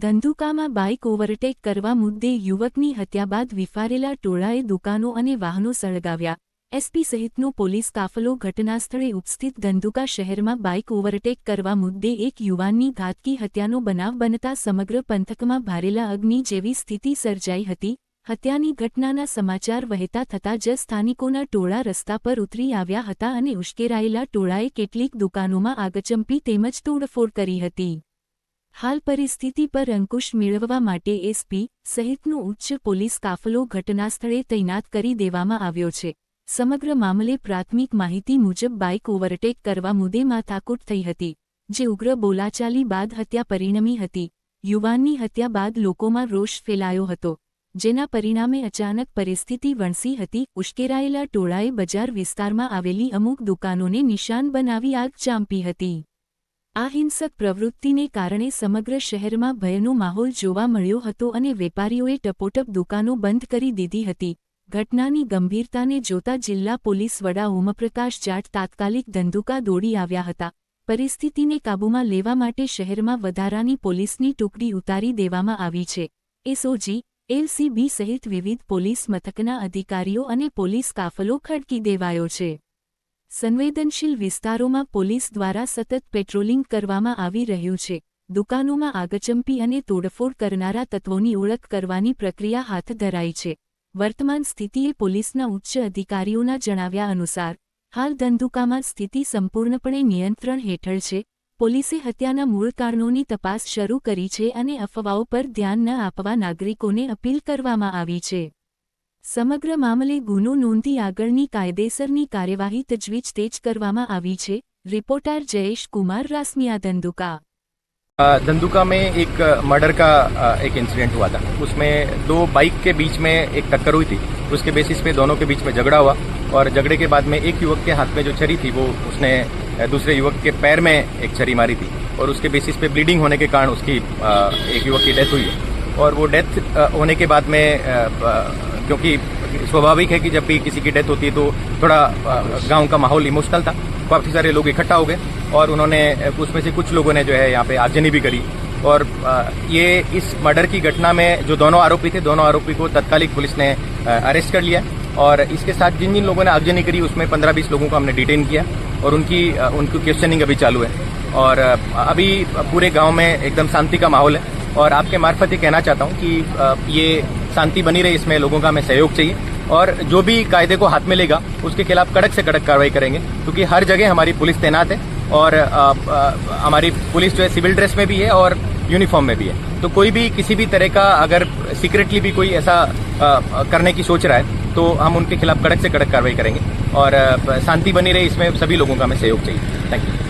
ધંધુકામાં bike overtake કરવા મુદ્દે યુવકની હત્યા બાદ વિફારેલા ટોળાએ દુકાનો અને વાહનો સળગાવ્યા. એસપી સહિતનો પોલીસ કાફલો ઘટનાસ્થળે ઉપસ્થિત. ધંધુકા શહેરમાં બાઇક ઓવરટેક કરવા મુદ્દે એક યુવાનની ઘાતકી હત્યાનો બનાવ બનતા સમગ્ર પંથકમાં ભારેલા અગ્નિ જેવી સ્થિતિ સર્જાઈ હતી. હત્યાની ઘટનાના સમાચાર વહેતા થતાં જ સ્થાનિકોના ટોળા રસ્તા પર ઉતરી આવ્યા હતા અને ઉશ્કેરાયેલા ટોળાએ કેટલીક દુકાનોમાં આગચંપી તેમજ તોડફોડ કરી હતી. હાલ પરિસ્થિતિ પર અંકુશ મેળવવા માટે એસપી સહિતનો ઉચ્ચ પોલીસ કાફલો ઘટનાસ્થળે તૈનાત કરી દેવામાં આવ્યો છે. સમગ્ર મામલે પ્રાથમિક માહિતી મુજબ બાઇક ઓવરટેક કરવા મુદ્દે માથાકૂટ થઈ હતી, જે ઉગ્ર બોલાચાલી બાદ હત્યા પરિણમી હતી. યુવાનની હત્યા બાદ લોકોમાં રોષ ફેલાયો હતો, જેના પરિણામે અચાનક પરિસ્થિતિ વણસી હતી. ઉશ્કેરાયેલા ટોળાએ બજાર વિસ્તારમાં આવેલી અમુક દુકાનોને નિશાન બનાવી આગ ચાંપી હતી. આ હિંસક પ્રવૃત્તિને કારણે સમગ્ર શહેરમાં ભયનો માહોલ જોવા મળ્યો હતો અને વેપારીઓએ ટપોટપ દુકાનો બંધ કરી દીધી હતી. ઘટનાની ગંભીરતાને જોતા જિલ્લા પોલીસ વડા ઓમપ્રકાશ જાટ તાત્કાલિક ધંધુકા દોડી આવ્યા હતા. પરિસ્થિતિને કાબૂમાં લેવા માટે શહેરમાં વધારાની પોલીસની ટુકડી ઉતારી દેવામાં આવી છે. એસઓજી, એલસીબી સહિત વિવિધ પોલીસ મથકના અધિકારીઓ અને પોલીસ કાફલો ખડકી દેવાયો છે. સંવેદનશીલ વિસ્તારોમાં પોલીસ દ્વારા સતત પેટ્રોલિંગ કરવામાં આવી રહ્યું છે. દુકાનોમાં આગચંપી અને તોડફોડ કરનારા તત્વોની ઓળખ કરવાની પ્રક્રિયા હાથ ધરાઈ છે. વર્તમાન સ્થિતિએ પોલીસના ઉચ્ચ અધિકારીઓના જણાવ્યા અનુસાર હાલ ધંધુકામાં સ્થિતિ સંપૂર્ણપણે નિયંત્રણ હેઠળ છે. પોલીસે હત્યાના મૂળ કારણોની તપાસ શરૂ કરી છે અને અફવાઓ પર ધ્યાન ન આપવા નાગરિકોને અપીલ કરવામાં આવી છે. સમગ્ર મામલે ગુનો નોંધી આગળની કાયદેસરની કાર્યવાહી તજવીજ તેજ કરવામાં આવી છે. रिपोर्टर जयेश कुमार रासमिया धंधुका। धंधुका में एक मर्डर का एक इंसिडेंट हुआ था। उसमें दो बाइक के बीच में एक टक्कर हुई थी। उसके बेसिस पे दोनों के बीच में झगड़ा हुआ और झगड़े के बाद में एक युवक के हाथ में जो छरी थी वो उसने दूसरे युवक के पैर में एक छरी मारी थी और उसके बेसिस पे ब्लीडिंग होने के कारण उसकी एक युवक की डेथ हुई है। और वो डेथ होने के बाद में क्योंकि स्वाभाविक है कि जब भी किसी की डेथ होती है तो थोड़ा गांव का माहौल इमोशनल था। काफी सारे लोग इकट्ठा हो गए और उन्होंने उसमें से कुछ लोगों ने जो है यहाँ पे आगजनी भी करी और ये इस मर्डर की घटना में जो दोनों आरोपी थे, दोनों आरोपी को तत्कालिक पुलिस ने अरेस्ट कर लिया और इसके साथ जिन जिन लोगों ने आगजनी करी उसमें 15-20 लोगों को हमने डिटेन किया और उनकी क्वेश्चनिंग अभी चालू है। और अभी पूरे गाँव में एकदम शांति का माहौल है और आपके मार्फत ये कहना चाहता हूँ कि ये शांति बनी रहे, इसमें लोगों का हमें सहयोग चाहिए और जो भी कायदे को हाथ में लेगा उसके खिलाफ कड़क से कड़क कार्रवाई करेंगे, क्योंकि हर जगह हमारी पुलिस तैनात है और हमारी पुलिस जो है सिविल ड्रेस में भी है और यूनिफॉर्म में भी है। तो कोई भी किसी भी तरह का अगर सीक्रेटली भी कोई ऐसा करने की सोच रहा है तो हम उनके खिलाफ कड़क से कड़क कार्रवाई करेंगे और शांति बनी रहे, इसमें सभी लोगों का हमें सहयोग चाहिए। Thank you.